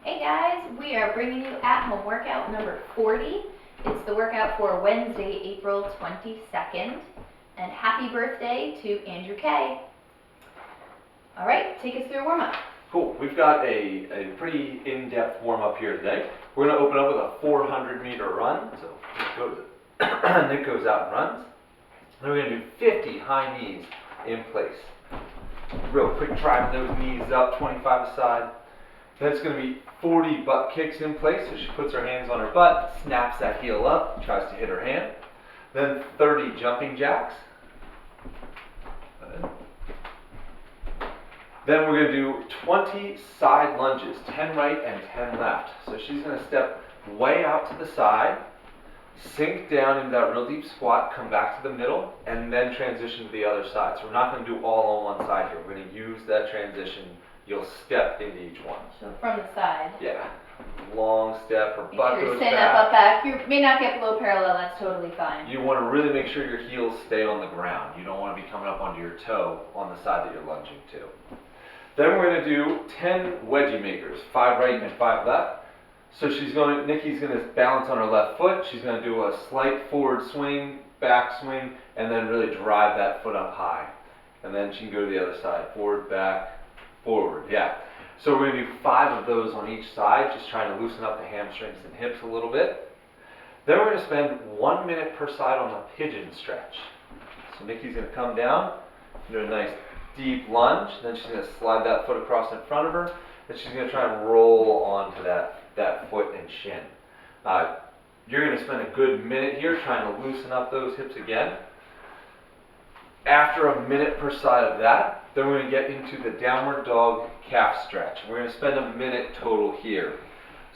Hey guys, we are bringing you at-home workout number 40. It's the workout for Wednesday, April 22nd. And happy birthday to Andrew K. All right, take us through a warm-up. Cool. We've got a pretty in-depth warm-up here today. We're going to open up with a 400-meter run. So Nick goes out and runs. Then we're going to do 50 high knees in place. Real quick, driving those knees up, 25 aside. Then it's going to be 40 butt kicks in place. So she puts her hands on her butt, snaps that heel up, tries to hit her hand. Then 30 jumping jacks. Then we're going to do 20 side lunges, 10 right and 10 left. So she's going to step way out to the side, sink down into that real deep squat, come back to the middle, and then transition to the other side. So we're not going to do all on one side here. We're going to use that transition. You'll step into each one. So from the side. Yeah. Long step, her butt goes stand back. Up, back. You may not get below parallel, that's totally fine. You want to really make sure your heels stay on the ground. You don't want to be coming up onto your toe on the side that you're lunging to. Then we're going to do 10 wedgie makers, 5 right and 5 left. So Nikki's going to balance on her left foot. She's going to do a slight forward swing, back swing, and then really drive that foot up high. And then she can go to the other side, forward, back, forward, yeah. So we're going to do 5 of those on each side, just trying to loosen up the hamstrings and hips a little bit. Then we're going to spend 1 minute per side on the pigeon stretch. So Nikki's going to come down, do a nice deep lunge, then she's going to slide that foot across in front of her, and she's going to try and roll onto that foot and shin. You're going to spend a good minute here trying to loosen up those hips again. After a minute per side of that, then we're going to get into the downward dog calf stretch. We're going to spend a minute total here.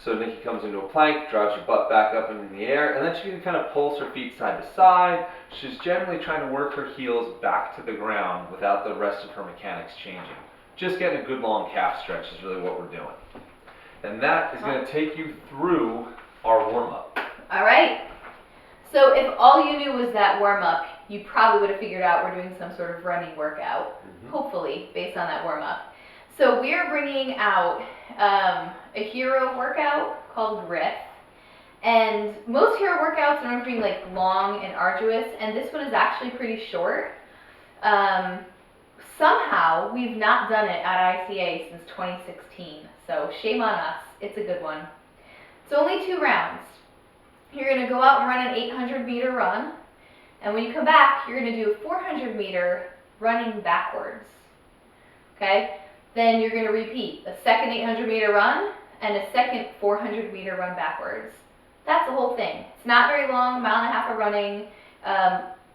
So Nikki comes into a plank, drives her butt back up into the air, and then she can kind of pulse her feet side to side. She's generally trying to work her heels back to the ground without the rest of her mechanics changing. Just getting a good long calf stretch is really what we're doing. And that is going to take you through our warm-up. All right. So if all you knew was that warm-up, you probably would have figured out we're doing some sort of running workout, hopefully, based on that warm-up. So we're bringing out a hero workout called Griff. And most hero workouts are being like long and arduous, and this one is actually pretty short. Somehow, we've not done it at ICA since 2016, so shame on us. It's a good one. It's only 2 rounds. You're going to go out and run an 800-meter run, and when you come back, you're going to do a 400-meter running backwards. Okay? Then you're going to repeat a second 800-meter run and a second 400-meter run backwards. That's the whole thing. It's not very long, 1.5 miles of running.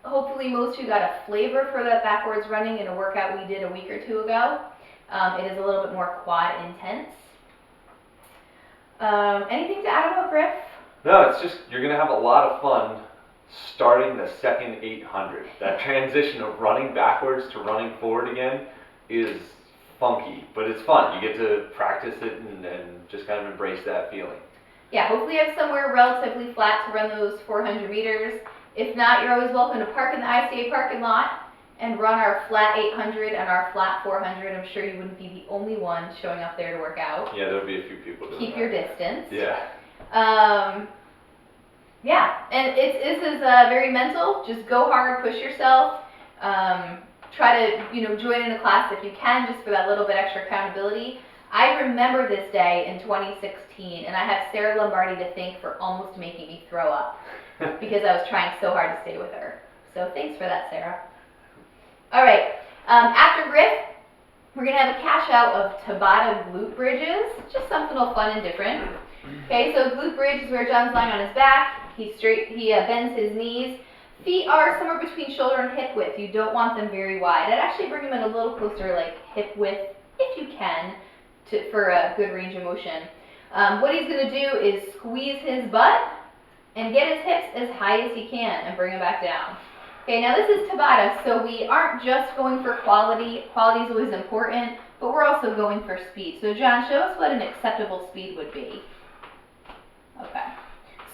Hopefully most of you got a flavor for that backwards running in a workout we did a week or 2 ago. It is a little bit more quad intense. Anything to add about Griff? No, it's just you're going to have a lot of fun starting the second 800. That transition of running backwards to running forward again is funky, but it's fun. You get to practice it and just kind of embrace that feeling. Yeah, hopefully you have somewhere relatively flat to run those 400 meters. If not, you're always welcome to park in the ICA parking lot and run our flat 800 and our flat 400. I'm sure you wouldn't be the only one showing up there to work out. Yeah, there'll be a few people doing Keep that. your distance. Yeah. Yeah, and this is very mental. Just go hard, push yourself. Try to join in a class if you can, just for that little bit extra accountability. I remember this day in 2016, and I have Sarah Lombardi to thank for almost making me throw up because I was trying so hard to stay with her. So thanks for that, Sarah. All right, after Griff, we're going to have a cash out of Tabata glute bridges, just something a little fun and different. Okay, so glute bridge is where John's lying on his back. He bends his knees. Feet are somewhere between shoulder and hip width. You don't want them very wide. I'd actually bring them in a little closer, like hip width, if you can, for a good range of motion. What he's going to do is squeeze his butt and get his hips as high as he can and bring them back down. Okay, now this is Tabata, so we aren't just going for quality. Quality is always important, but we're also going for speed. So John, show us what an acceptable speed would be. Okay.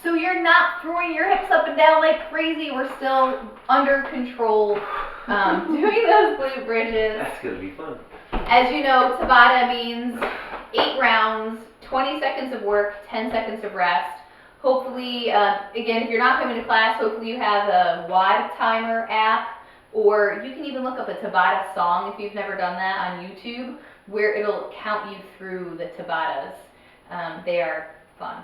So you're not throwing your hips up and down like crazy. We're still under control doing those glute bridges. That's going to be fun. As you know, Tabata means 8 rounds, 20 seconds of work, 10 seconds of rest. Hopefully, again, if you're not coming to class, hopefully you have a WOD timer app, or you can even look up a Tabata song if you've never done that on YouTube, where it'll count you through the Tabatas. They are fun.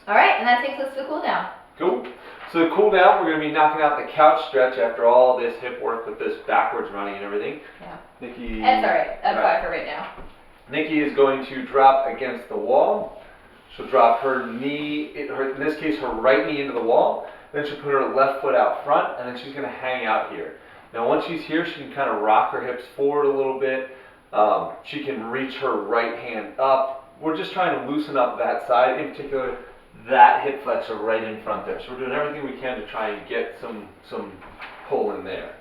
All right, and that takes us to the cool down. Cool. So the cool down, we're going to be knocking out the couch stretch after all this hip work with this backwards running and everything. Yeah. Nikki. That's all right. I'm fine for right now. Nikki is going to drop against the wall. She'll drop her knee, in this case her right knee into the wall. Then she'll put her left foot out front, and then she's going to hang out here. Now once she's here, she can kind of rock her hips forward a little bit. She can reach her right hand up. We're just trying to loosen up that side, in particular that hip flexor right in front there. So we're doing everything we can to try and get some pull in there.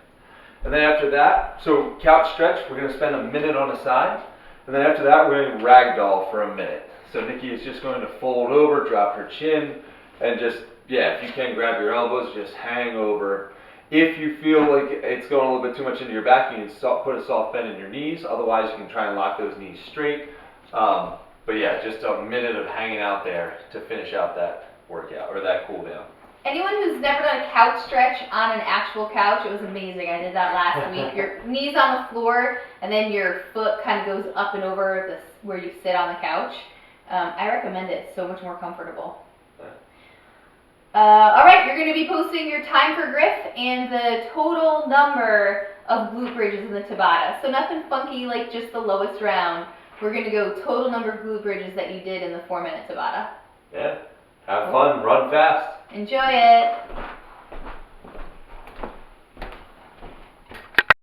And then after that, so couch stretch, we're going to spend a minute on the side. And then after that, we're going to ragdoll for a minute. So Nikki is just going to fold over, drop her chin, and just, yeah, if you can, grab your elbows, just hang over. If you feel like it's going a little bit too much into your back, you can put a soft bend in your knees. Otherwise, you can try and lock those knees straight. But yeah, just a minute of hanging out there to finish out that workout, or that cool down. Anyone who's never done a couch stretch on an actual couch, it was amazing. I did that last week. Your knees on the floor, and then your foot kind of goes up and over this, where you sit on the couch. I recommend it. It's so much more comfortable. All right, you're going to be posting your time for Griff and the total number of glute bridges in the Tabata. So nothing funky like just the lowest round. We're going to go total number of glute bridges that you did in the 4-minute Tabata. Yeah, have fun, run fast. Enjoy it.